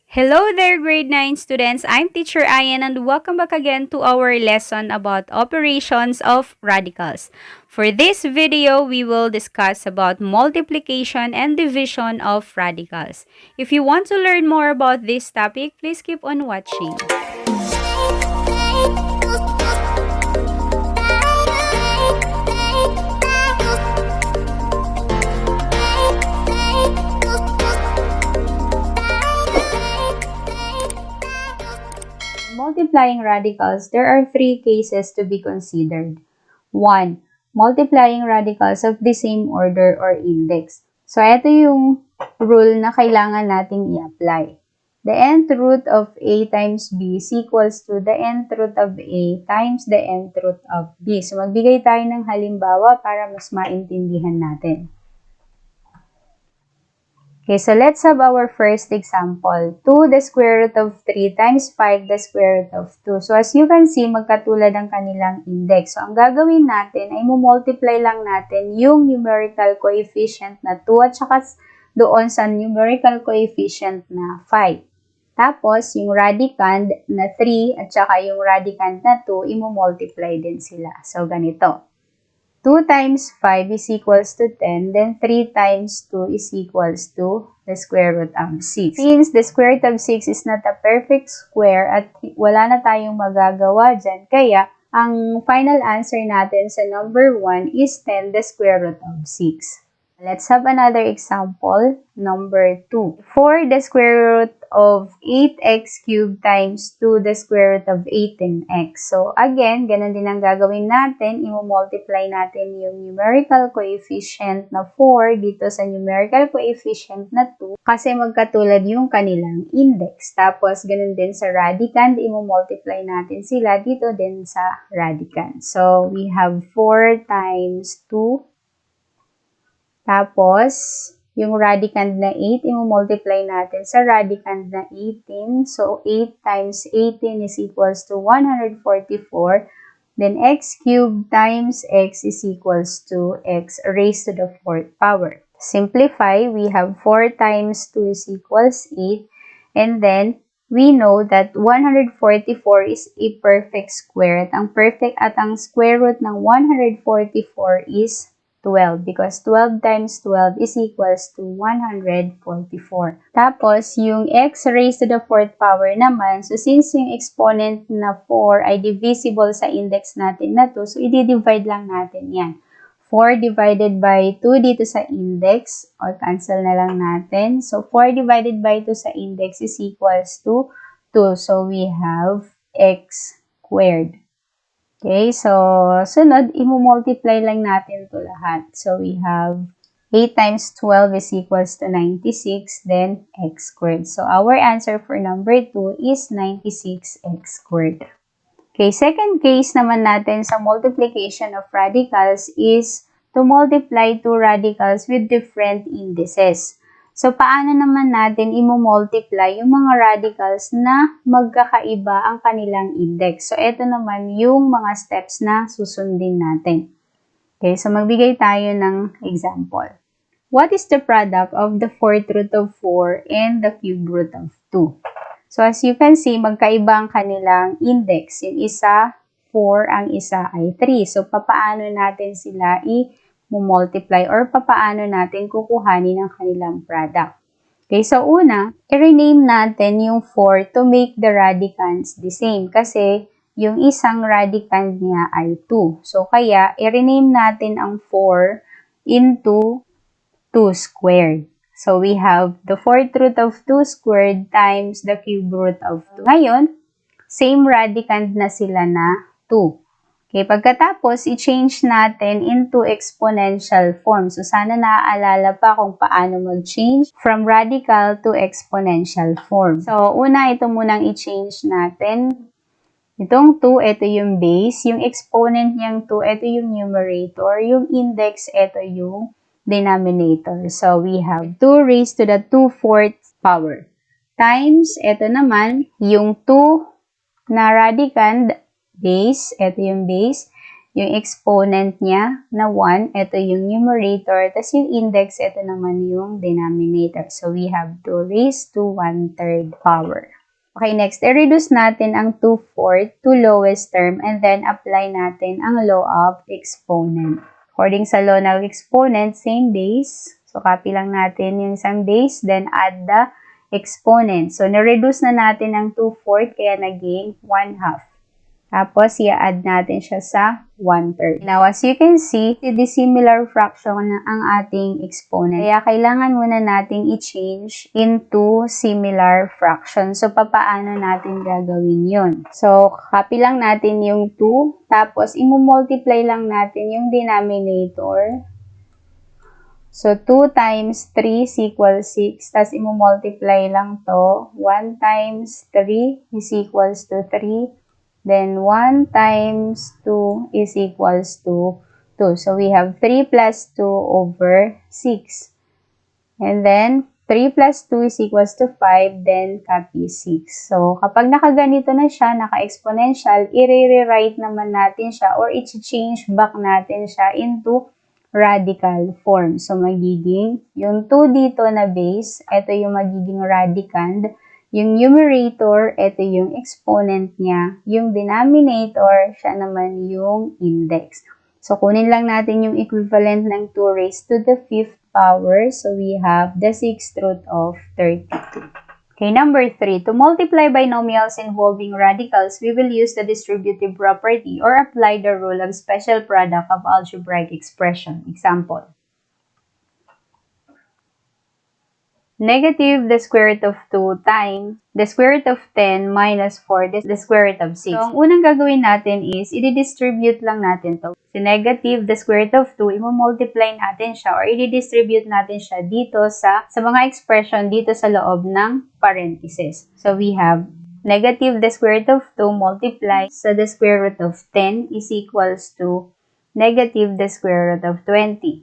Hello there, grade 9 students. I'm Teacher Ayan and welcome back again to our lesson about operations of radicals. For this video, we will discuss about multiplication and division of radicals. If you want to learn more about this topic, please keep on watching. Multiplying radicals, there are three cases to be considered. 1. Multiplying radicals of the same order or index. So, ito yung rule na kailangan nating i-apply. The nth root of a times b is equals to the nth root of a times the nth root of b. So, magbigay tayo ng halimbawa para mas maintindihan natin. Okay, so let's have our first example. 2 the square root of 3 times 5 the square root of 2. So as you can see, magkatulad ang kanilang index. So ang gagawin natin ay multiply lang natin yung numerical coefficient na 2 at saka doon sa numerical coefficient na 5. Tapos, yung radicand na 3 at saka yung radicand na 2, imo-multiply din sila. So ganito. 2 times 5 is equals to 10, then 3 times 2 is equals to the square root of 6. Since the square root of 6 is not a perfect square at wala na tayong magagawa dyan, kaya ang final answer natin sa number 1 is 10 the square root of 6. Let's have another example, number 2. 4 the square root of 8x cubed times 2 the square root of 18x. So, again, ganun din ang gagawin natin. I-multiply natin yung numerical coefficient na 4 dito sa numerical coefficient na 2 kasi magkatulad yung kanilang index. Tapos, ganun din sa radicand, i-multiply natin sila dito din sa radicand. So, we have 4 times 2. Tapos, yung radicand na 8, i-multiply natin sa radicand na 18. So, 8 times 18 is equals to 144. Then, x cubed times x is equals to x raised to the 4th power. Simplify, we have 4 times 2 is equals 8. And then, we know that 144 is a perfect square. At ang square root ng 144 is 12 because 12 times 12 is equals to 144. Tapos, yung x raised to the 4th power naman, so since yung exponent na 4 ay divisible sa index natin na 2, so i-divide lang natin yan. 4 divided by 2 dito sa index, or cancel na lang natin. So, 4 divided by 2 sa index is equals to 2. So, we have x squared. Okay, so sunod, i-multiply lang natin to lahat. So we have 8 times 12 is equals to 96, then x squared. So our answer for number 2 is 96x squared. Okay, second case naman natin sa multiplication of radicals is to multiply two radicals with different indices. So, paano naman natin i-multiply yung mga radicals na magkakaiba ang kanilang index? So, ito naman yung mga steps na susundin natin. Okay, so magbigay tayo ng example. What is the product of the 4th root of 4 and the cube root of 2? So, as you can see, magkaiba ang kanilang index. Yung isa, 4, ang isa ay 3. So, papaano natin sila multiply or papaano natin kukuhanin ang kanilang product. Okay, so una, i-rename natin yung 4 to make the radicands the same kasi yung isang radicand niya ay 2. So, kaya i-rename natin ang 4 into 2 squared. So, we have the 4th root of 2 squared times the cube root of 2. Ngayon, same radicand na sila na 2. Okay, pagkatapos, i-change natin into exponential form. So, sana naaalala pa kung paano mag-change from radical to exponential form. So, una, ito munang i-change natin. Itong 2, ito yung base. Yung exponent niyang 2, ito yung numerator. Yung index, ito yung denominator. So, we have 2 raised to the 2/4 power. Times, ito naman, yung 2 na radicand, base, ito yung base, yung exponent niya na 1, ito yung numerator, tas yung index, ito naman yung denominator. So, we have 2 raised to 1/3 power. Okay, next, i-reduce natin ang 2/4 to lowest term and then apply natin ang law of exponent. According sa law ng exponent, same base. So, copy lang natin yung isang base, then add the exponent. So, na-reduce na natin ang 2/4, kaya naging 1/2. Tapos, i-add natin siya sa 1/3. Now, as you can see, dissimilar fraction ang ating exponent. Kaya, kailangan muna nating i-change into similar fraction. So, papaano natin gagawin yun? So, copy lang natin yung 2. Tapos, i-multiply lang natin yung denominator. So, 2 times 3 is equal 6. Tapos, i-multiply lang to. 1 times 3 is equals to 3. Then, 1 times 2 is equals to 2. So, we have 3 plus 2 over 6. And then, 3 plus 2 is equals to 5. Then, copy 6. So, kapag nakaganito na siya, naka-exponential, i-rewrite naman natin siya or i-change back natin siya into radical form. So, magiging yung 2 dito na base, ito yung magiging radicand. Yung numerator, ito yung exponent niya. Yung denominator, siya naman yung index. So, kunin lang natin yung equivalent ng 2 raised to the 5th power. So, we have the 6th root of 32. Okay, number 3. To multiply binomials involving radicals, we will use the distributive property or apply the rule of special product of algebraic expression. Example. Negative the square root of 2 times the square root of 10 minus 4 the square root of 6. So, ang unang gagawin natin is, i-distribute lang natin to. Si negative the square root of 2, i-multiply natin siya or i-distribute natin siya dito sa mga expression dito sa loob ng parenthesis. So, we have negative the square root of 2 multiply sa the square root of 10 is equals to negative the square root of 20.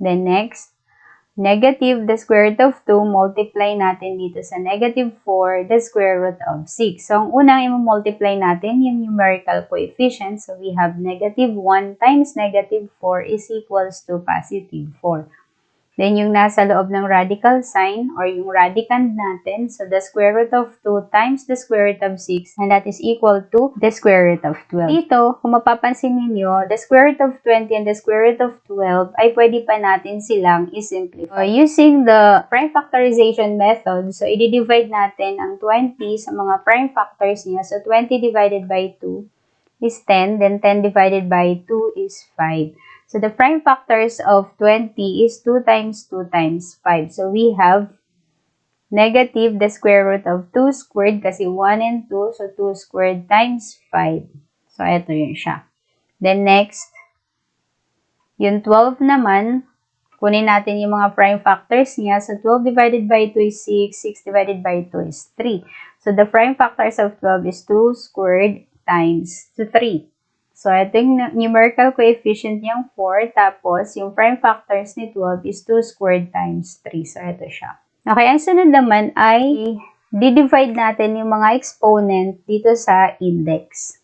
Then next, negative the square root of 2, multiply natin dito sa negative 4, the square root of 6. So, ang unang i-multiply natin yung numerical coefficient. So, we have negative 1 times negative 4 is equals to positive 4. Then, yung nasa loob ng radical sign or yung radicand natin. So, the square root of 2 times the square root of 6 and that is equal to the square root of 12. Dito, kung mapapansin ninyo, the square root of 20 and the square root of 12 ay pwede pa natin silang i-simplify. Using the prime factorization method, so, i-divide natin ang 20 sa mga prime factors niya. So, 20 divided by 2 is 10, then 10 divided by 2 is 5. So, the prime factors of 20 is 2 times 2 times 5. So, we have negative the square root of 2 squared kasi 1 and 2. So, 2 squared times 5. So, ito yun siya. Then, next, yung 12 naman, kunin natin yung mga prime factors niya. So, 12 divided by 2 is 6. 6 divided by 2 is 3. So, the prime factors of 12 is 2 squared times 3. So, ito yung numerical coefficient niyang 4. Tapos, yung prime factors ni 12 is 2 squared times 3. So, ito siya. Okay, ang sunod naman ay di-divide natin yung mga exponent dito sa index.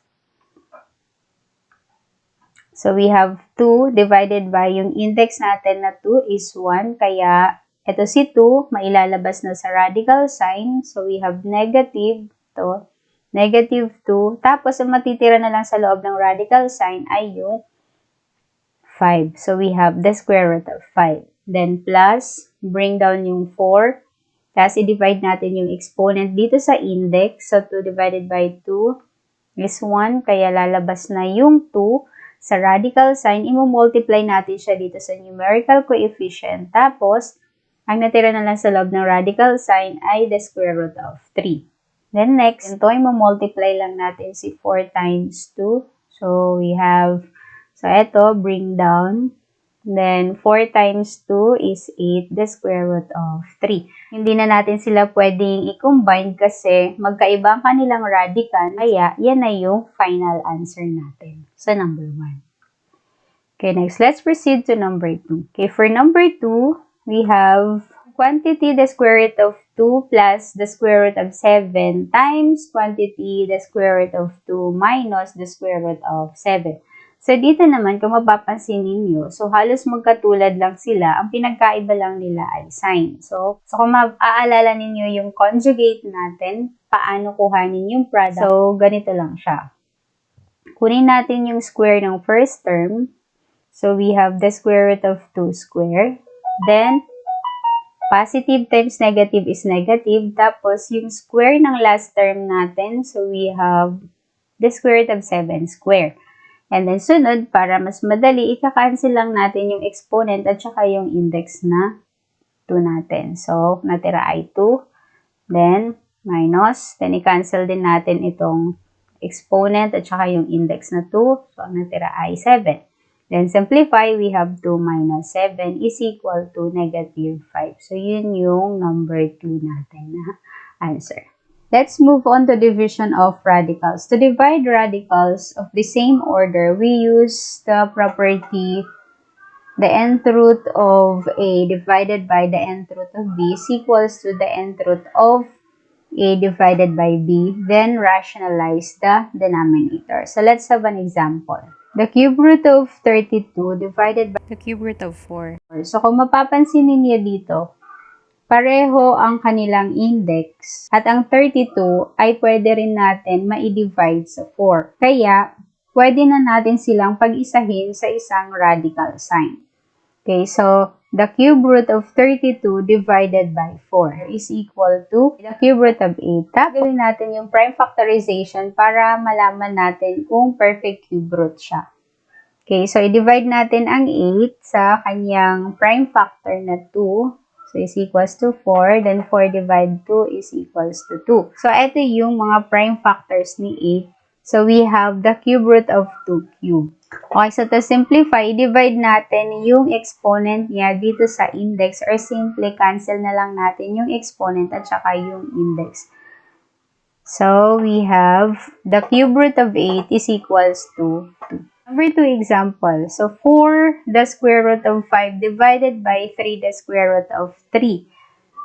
So, we have 2 divided by yung index natin na 2 is 1. Kaya, ito si 2, mailalabas na sa radical sign. So, we have negative to negative 2. Tapos, ang matitira na lang sa loob ng radical sign ay yung 5. So, we have the square root of 5. Then, plus, bring down yung 4. Tapos, i-divide natin yung exponent dito sa index. So, 2 divided by 2 is 1. Kaya, lalabas na yung 2. Sa radical sign, i-multiply natin siya dito sa numerical coefficient. Tapos, ang natira na lang sa loob ng radical sign ay the square root of 3. Then next, ito ay multiply lang natin si 4 times 2. So, we have, so ito, bring down. Then, 4 times 2 is 8, the square root of 3. Hindi na natin sila pwedeng i-combine kasi magkaiba ang kanilang radicand. Kaya, yan na yung final answer natin sa number 1. Okay, next, let's proceed to number 2. Okay, for number 2, we have quantity the square root of 2 plus the square root of 7 times quantity the square root of 2 minus the square root of 7. So, dito naman, kung mapapansin ninyo, so halos magkatulad lang sila. Ang pinagkaiba lang nila ay sign. So kung maaalala ninyo yung conjugate natin, paano kuhanin yung product. So, ganito lang siya. Kunin natin yung square ng first term. So, we have the square root of 2 square. Then, positive times negative is negative. Tapos, yung square ng last term natin, so we have the square root of 7 square. And then, sunod, para mas madali, ika-cancel lang natin yung exponent at saka yung index na 2 natin. So, natira ay 2. Then, minus. Then, i-cancel din natin itong exponent at saka yung index na 2. So, ang natira ay 7. Then, simplify, we have 2 minus 7 is equal to negative 5. So, yun yung number 2 natin na answer. Let's move on to division of radicals. To divide radicals of the same order, we use the property the nth root of A divided by the nth root of B is equals to the nth root of A divided by B. Then rationalize the denominator. So let's have an example. The cube root of 32 divided by the cube root of 4. So kung mapapansin niyo dito, pareho ang kanilang index at ang 32 ay pwede rin natin ma-divide sa 4. Kaya, pwede na natin silang pag-isahin sa isang radical sign. Okay, so the cube root of 32 divided by 4 is equal to the cube root of 8. Gawin natin yung prime factorization para malaman natin kung perfect cube root siya. Okay, so i-divide natin ang 8 sa kanyang prime factor na 2. So, is equals to 4. Then, 4 divided 2 is equals to 2. So, ito yung mga prime factors ni 8. So, we have the cube root of 2 cube. Okay, so to simplify, divide natin yung exponent niya dito sa index or simply cancel na lang natin yung exponent at saka yung index. So, we have the cube root of 8 is equals to 2. Number 2 example. So, 4 the square root of 5 divided by 3 the square root of 3.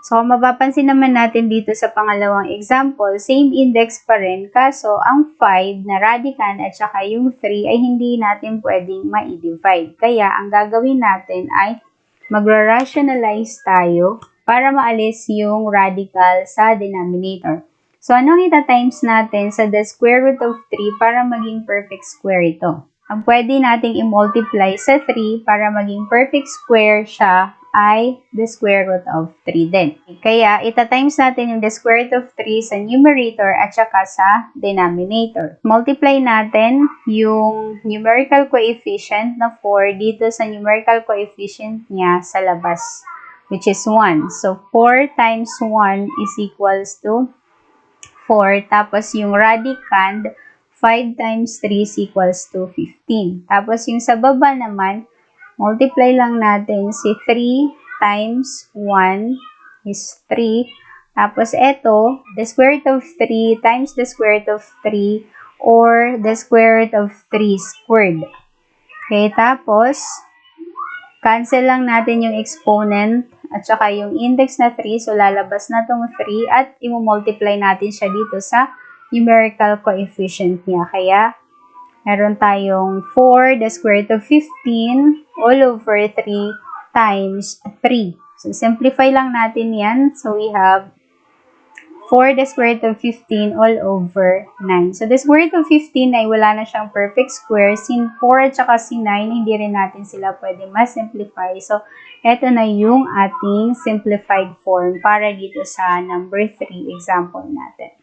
So, mapapansin naman natin dito sa pangalawang example, same index pa rin, kaso ang 5 na radicand at saka yung 3 ay hindi natin pwedeng ma-divide. Kaya, ang gagawin natin ay magra-rationalize tayo para maalis yung radical sa denominator. So, anong ita-times natin sa the square root of 3 para maging perfect square ito? Ang pwede nating i-multiply sa 3 para maging perfect square siya ay the square root of 3 din. Kaya, ita-times natin yung the square root of 3 sa numerator at saka sa denominator. Multiply natin yung numerical coefficient na 4 dito sa numerical coefficient niya sa labas, which is 1. So, 4 times 1 is equals to 4. Tapos, yung radicand, 5 times 3 is equals to 15. Tapos, yung sa baba naman, multiply lang natin si 3 times 1 is 3. Tapos, eto, the square root of 3 times the square root of 3 or the square root of 3 squared. Okay, tapos, cancel lang natin yung exponent at saka yung index na 3. So, lalabas na tong 3 at i-multiply natin siya dito sa numerical coefficient niya. Kaya, meron tayong 4 the square root of 15 all over 3 times 3. So, simplify lang natin yan. So, we have 4 the square root of 15 all over 9. So, the square root of 15 ay wala na siyang perfect square. Sin 4 at saka sin 9, hindi rin natin sila pwede ma-simplify. So, eto na yung ating simplified form para dito sa number 3 example natin.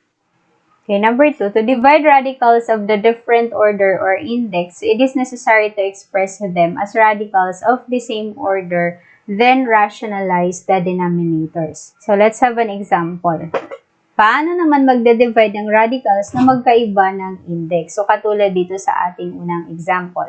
Okay, number 2, to divide radicals of the different order or index, it is necessary to express them as radicals of the same order, then rationalize the denominators. So, let's have an example. Paano naman magde-divide ng radicals na magkaiba ng index? So, katulad dito sa ating unang example.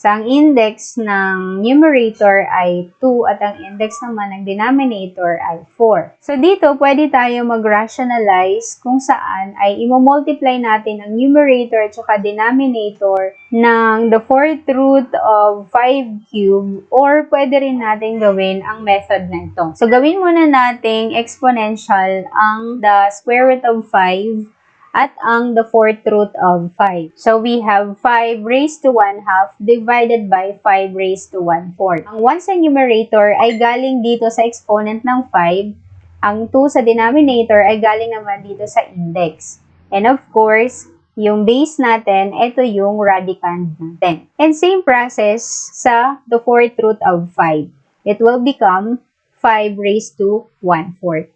So, ang index ng numerator ay 2 at ang index naman ng denominator ay 4. So, dito pwede tayo mag-rationalize kung saan ay i-multiply natin ang numerator at saka denominator ng the 4th root of 5 cube or pwede rin natin gawin ang method na ito. So, gawin muna nating exponential ang the square root of 5 at ang the fourth root of 5. So we have 5 raised to 1/2 divided by 5 raised to 1/4. Ang 1 sa numerator ay galing dito sa exponent ng 5. Ang 2 sa denominator ay galing naman dito sa index. And of course, yung base natin, ito yung radicand natin. And same process sa the fourth root of 5. It will become 5 raised to 1/4.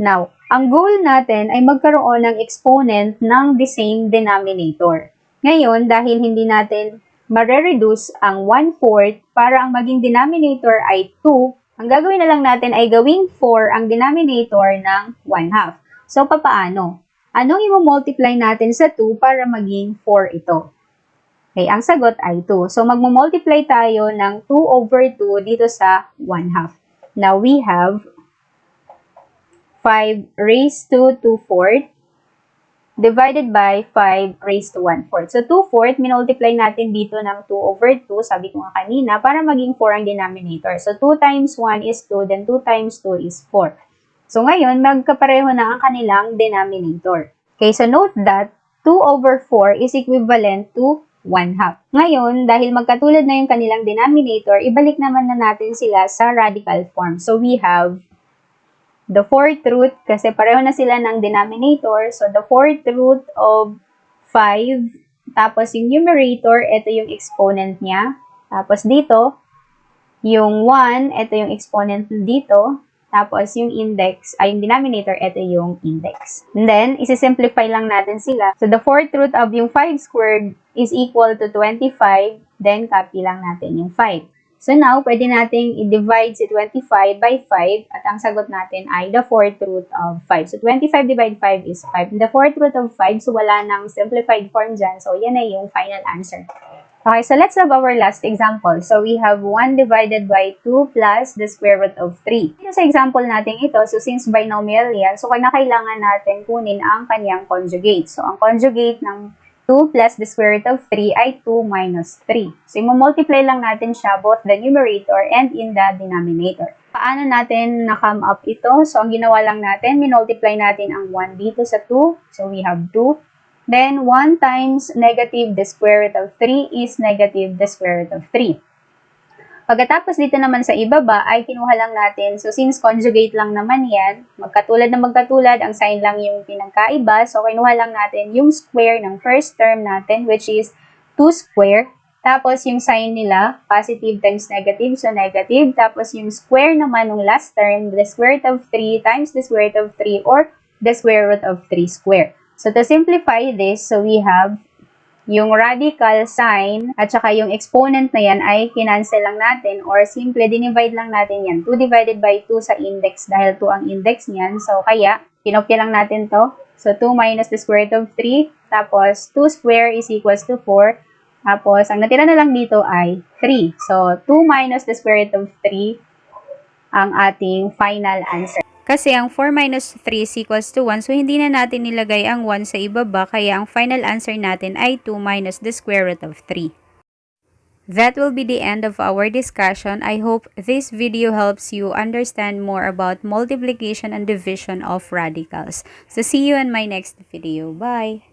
Now, ang goal natin ay magkaroon ng exponent ng the same denominator. Ngayon, dahil hindi natin mare-reduce ang 1/4 para ang maging denominator ay 2, ang gagawin na lang natin ay gawing 4 ang denominator ng 1/2. So, papaano? Anong i-multiply natin sa 2 para maging 4 ito? Okay, ang sagot ay 2. So, magmumultiply tayo ng 2 over 2 dito sa 1/2. Now, we have 5 raised to 2/4 divided by 5 raised to 1/4. So, 2/4, minultiply natin dito ng 2 over 2, sabi ko nga kanina, para maging 4 ang denominator. So, 2 times 1 is 2, then 2 times 2 is 4. So, ngayon, magkapareho na ang kanilang denominator. Okay, so note that 2 over 4 is equivalent to 1/2. Ngayon, dahil magkatulad na yung kanilang denominator, ibalik naman na natin sila sa radical form. So, we have the fourth root, kasi pareho na sila ng denominator. So, the fourth root of 5. Tapos, yung numerator, ito yung exponent niya. Tapos, dito, yung 1, ito yung exponent dito. Tapos, yung index, ay yung denominator, ito yung index. And then, isi-simplify lang natin sila. So, the fourth root of yung 5 squared is equal to 25. Then, copy lang natin yung 5. So now, pwede nating i-divide si 25 by 5 at ang sagot natin ay the fourth root of 5. So 25 divided 5 is 5. And the fourth root of 5, so wala nang simplified form dyan. So yan ay yung final answer. Okay, so let's have our last example. So we have 1 divided by 2 plus the square root of 3. Dito sa example natin ito, so since binomial yan, so kailangan natin kunin ang kanyang conjugate. So ang conjugate ng 2 plus the square root of 3 ay 2 minus 3. So, i-multiply lang natin siya both the numerator and in the denominator. Paano natin na-come up ito? So, ang ginawa lang natin, minultiply natin ang 1 dito sa 2. So, we have 2. Then, 1 times negative the square root of 3 is negative the square root of 3. Pagkatapos dito naman sa ibaba ay kinuha lang natin. So, since conjugate lang naman yan, magkatulad na magkatulad, ang sign lang yung pinagkaiba. So, kinuha lang natin yung square ng first term natin, which is 2 square. Tapos, yung sign nila, positive times negative, so negative. Tapos, yung square naman ng last term, the square root of 3 times the square root of 3 or the square root of 3 square. So, to simplify this, so we have yung radical sign at saka yung exponent na yan ay kinancel lang natin or simple dinivide lang natin yan. 2 divided by 2 sa index dahil 2 ang index niyan. So, kaya, kinopya lang natin to. So, 2 minus the square root of 3. Tapos, 2 square is equals to 4. Tapos, ang natira na lang dito ay 3. So, 2 minus the square root of 3 ang ating final answer. Kasi ang 4 minus 3 is equals to 1, so hindi na natin nilagay ang 1 sa ibaba, kaya ang final answer natin ay 2 minus the square root of 3. That will be the end of our discussion. I hope this video helps you understand more about multiplication and division of radicals. So see you in my next video. Bye!